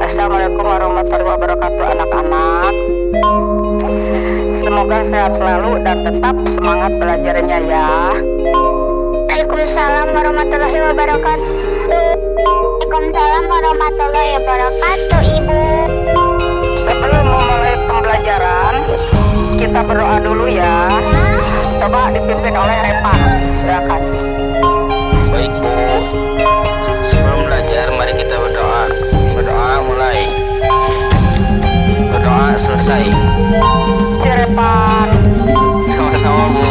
Assalamualaikum warahmatullahi wabarakatuh anak-anak. Semoga sehat selalu dan tetap semangat belajarnya ya. Waalaikumsalam warahmatullahi wabarakatuh. Waalaikumsalam warahmatullahi wabarakatuh, Ibu. Sebelum memulai pembelajaran, kita berdoa dulu ya. Coba dipimpin oleh Repan. Silakan. Baik Bu, sebelum belajar mari kita berdoa. Berdoa mulai, berdoa selesai. Si Repan, Sama-sama Bu.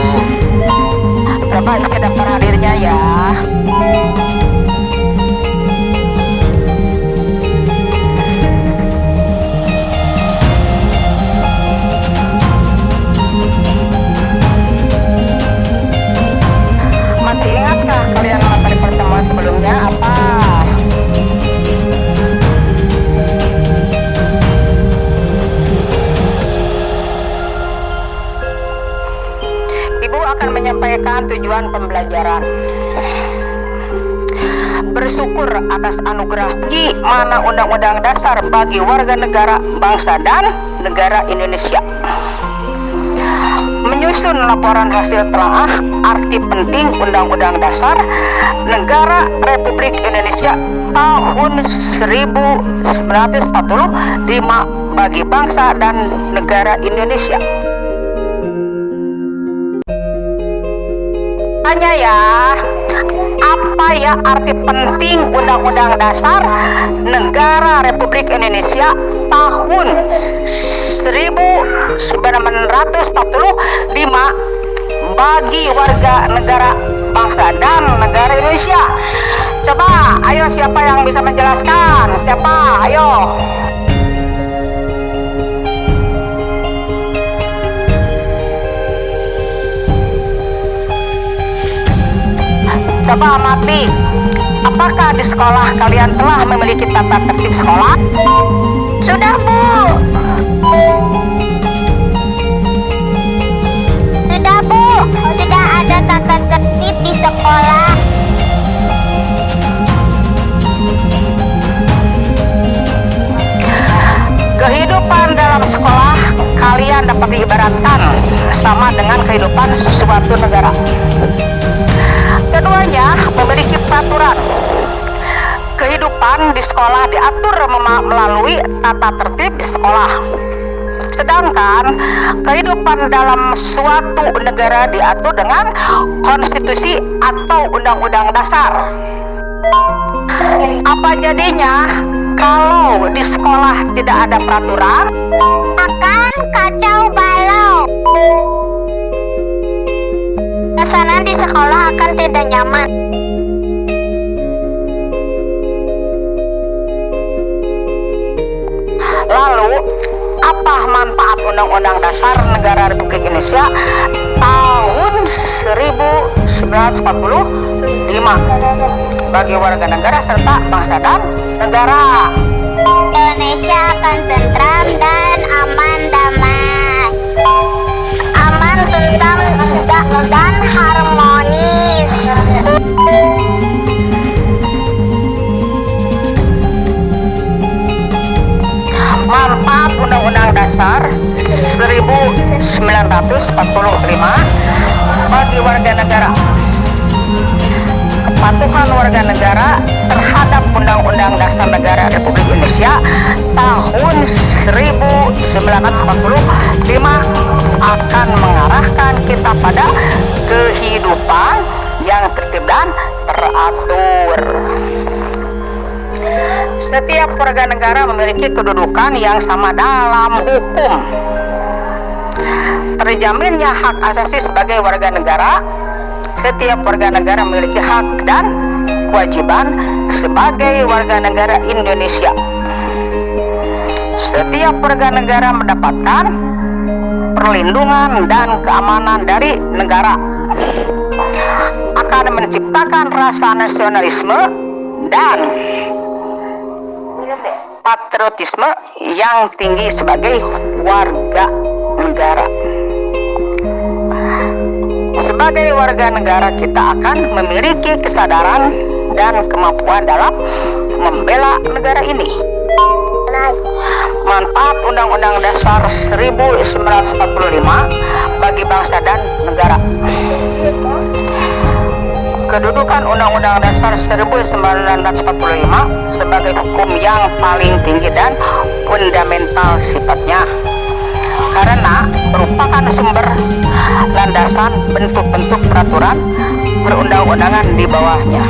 coba isi daftar hadirnya ya. Masih ingatkah kalian materi pertemuan sebelumnya apa? Ibu akan menyampaikan tujuan pembelajaran. Bersyukur atas anugerah di mana Undang-Undang Dasar bagi warga negara, bangsa dan negara Indonesia. Menyusun laporan hasil telaah arti penting Undang-Undang Dasar Negara Republik Indonesia tahun 1945 bagi bangsa dan negara Indonesia. Tanya ya, apa ya arti penting Undang-Undang Dasar Negara Republik Indonesia tahun 1945 bagi warga negara, bangsa dan negara Indonesia? Coba, ayo siapa yang bisa menjelaskan? Siapa? Ayo. Coba amati, apakah di sekolah kalian telah memiliki tata tertib sekolah? Sudah, Bu. Sudah, Bu. Sudah ada tata tertib di sekolah. Kehidupan dalam sekolah kalian dapat diibaratkan sama dengan kehidupan suatu negara. Keduanya memiliki peraturan. Kehidupan di sekolah diatur melalui tata tertib di sekolah. Sedangkan kehidupan dalam suatu negara diatur dengan konstitusi atau undang-undang dasar. Apa jadinya kalau di sekolah tidak ada peraturan? Akan kacau balau. Suasana di sekolah akan tidak nyaman. Lalu, apa manfaat Undang-Undang Dasar Negara Republik Indonesia tahun 1945 bagi warga negara serta bangsa dan negara? Indonesia akan tentram dan aman damai. Aman, tentram, dan harmonis. Manfaat Undang-Undang Dasar 1945 bagi warga negara. Kepatuhan warga negara terhadap Undang-Undang Dasar Negara Republik Indonesia tahun 1945 akan mengarahkan kita pada kehidupan yang tertib dan teratur. Setiap warga negara memiliki kedudukan yang sama dalam hukum. Terjaminnya hak asasi sebagai warga negara. Setiap warga negara memiliki hak dan kewajiban sebagai warga negara Indonesia. Setiap warga negara mendapatkan perlindungan dan keamanan dari negara. Akan menciptakan rasa nasionalisme dan patriotisme yang tinggi sebagai warga negara. Sebagai warga negara kita akan memiliki kesadaran dan kemampuan dalam membela negara ini. Manfaat Undang-Undang Dasar 1945 bagi bangsa dan negara. Kedudukan Undang-Undang Dasar 1945 sebagai hukum yang paling tinggi dan fundamental sifatnya, karena merupakan sumber landasan bentuk-bentuk peraturan perundang-undangan di bawahnya,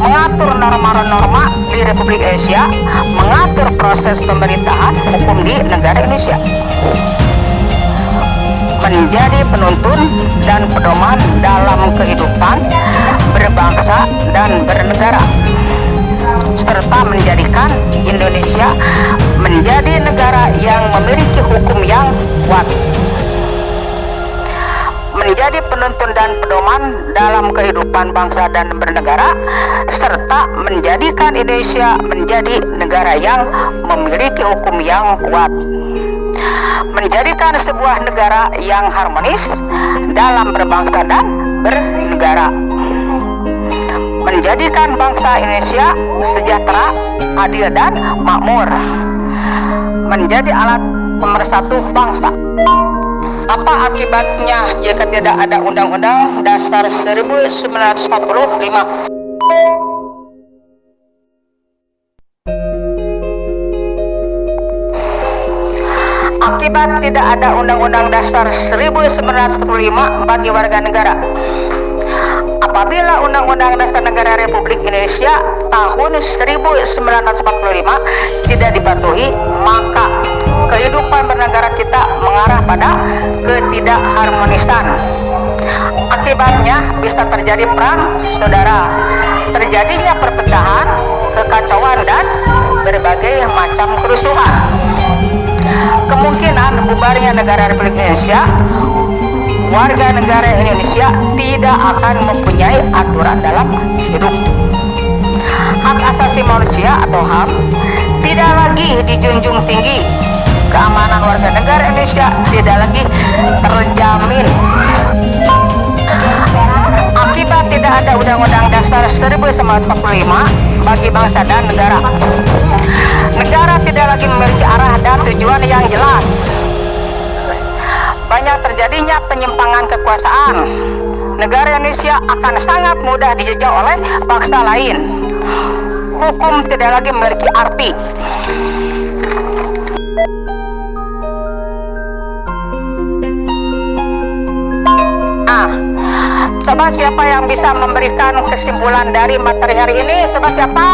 mengatur norma-norma di Republik Indonesia, mengatur proses pemerintahan hukum di negara Indonesia, menjadi penuntun dan pedoman dalam kehidupan berbangsa dan bernegara, serta menjadikan Indonesia menjadi negara yang memiliki hukum yang kuat, menjadi penuntun dan pedoman dalam kehidupan bangsa dan bernegara, serta menjadikan Indonesia menjadi negara yang memiliki hukum yang kuat, menjadikan sebuah negara yang harmonis dalam berbangsa dan bernegara, menjadikan bangsa Indonesia sejahtera, adil dan makmur, menjadi alat pemersatu bangsa. Apa akibatnya jika tidak ada Undang-Undang Dasar 1945? Akibat tidak ada Undang-Undang Dasar 1945 bagi warga negara. Apabila Undang-Undang Dasar Negara Republik Indonesia tahun 1945 tidak dipatuhi, maka kehidupan bernegara kita mengarah pada ketidakharmonisan. Akibatnya bisa terjadi perang saudara, terjadinya perpecahan, kekacauan, dan berbagai macam kerusuhan. Kemungkinan bubarnya negara Republik Indonesia, warga negara Indonesia tidak akan mempunyai aturan dalam hidup. Hak asasi manusia atau HAM tidak lagi dijunjung tinggi. Keamanan warga negara Indonesia tidak lagi terjamin. Akibat tidak ada Undang-Undang Dasar 1945 bagi bangsa dan negara, negara tidak lagi memiliki arah dan tujuan yang jelas. Banyak terjadinya penyimpangan kekuasaan. Negara Indonesia akan sangat mudah dijajah oleh bangsa lain. Hukum tidak lagi memiliki arti. Coba siapa yang bisa memberikan kesimpulan dari materi hari ini? Coba siapa?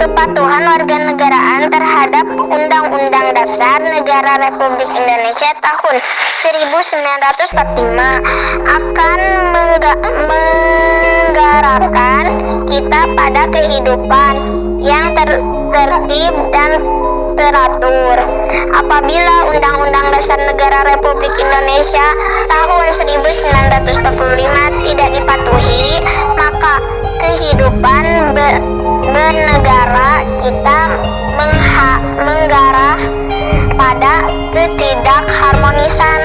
Kepatuhan warganegaraan terhadap Undang-Undang Dasar Negara Republik Indonesia tahun 1945 akan menggerakkan kita pada kehidupan yang tertib dan teratur. Apabila Undang-Undang Dasar Negara Republik Indonesia tahun 1945 tidak dipatuhi, maka kehidupan bernegara kita mengarah pada ketidakharmonisan.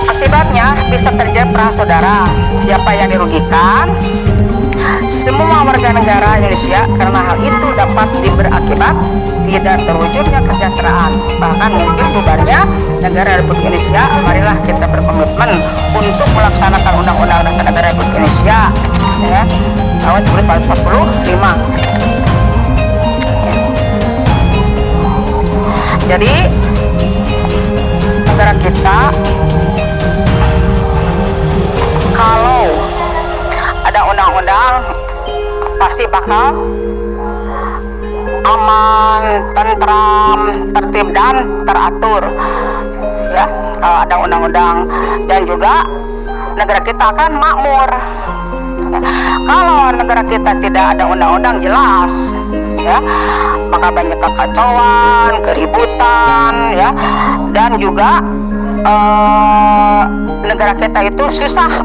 Akibatnya bisa terjadi perang saudara. Siapa yang dirugikan? Semua warga negara Indonesia, karena hal itu dapat berakibat tidak terwujudnya kesejahteraan, bahkan mungkin bubarnya negara Republik Indonesia. Marilah kita berkomitmen untuk melaksanakan Undang-Undang Dasar Negara Republik Indonesia ya, tahun 1945. Jadi negara kita kalau ada undang-undang pasti bakal aman, tentram, tertib dan teratur ya, kalau ada undang-undang, dan juga negara kita akan makmur. Kalau negara kita tidak ada undang-undang jelas ya, maka banyak kekacauan, keributan ya, dan juga negara kita itu susah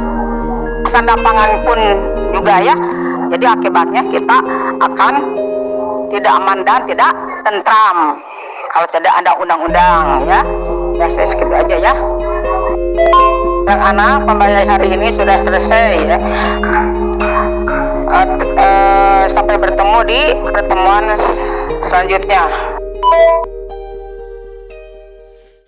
sandang pangan pun juga ya. Jadi akibatnya kita akan tidak aman dan tidak tentram kalau tidak ada undang-undang ya. Ya, saya segitu aja ya. anak-anak, pembelajaran hari ini sudah selesai ya. Sampai bertemu di pertemuan selanjutnya.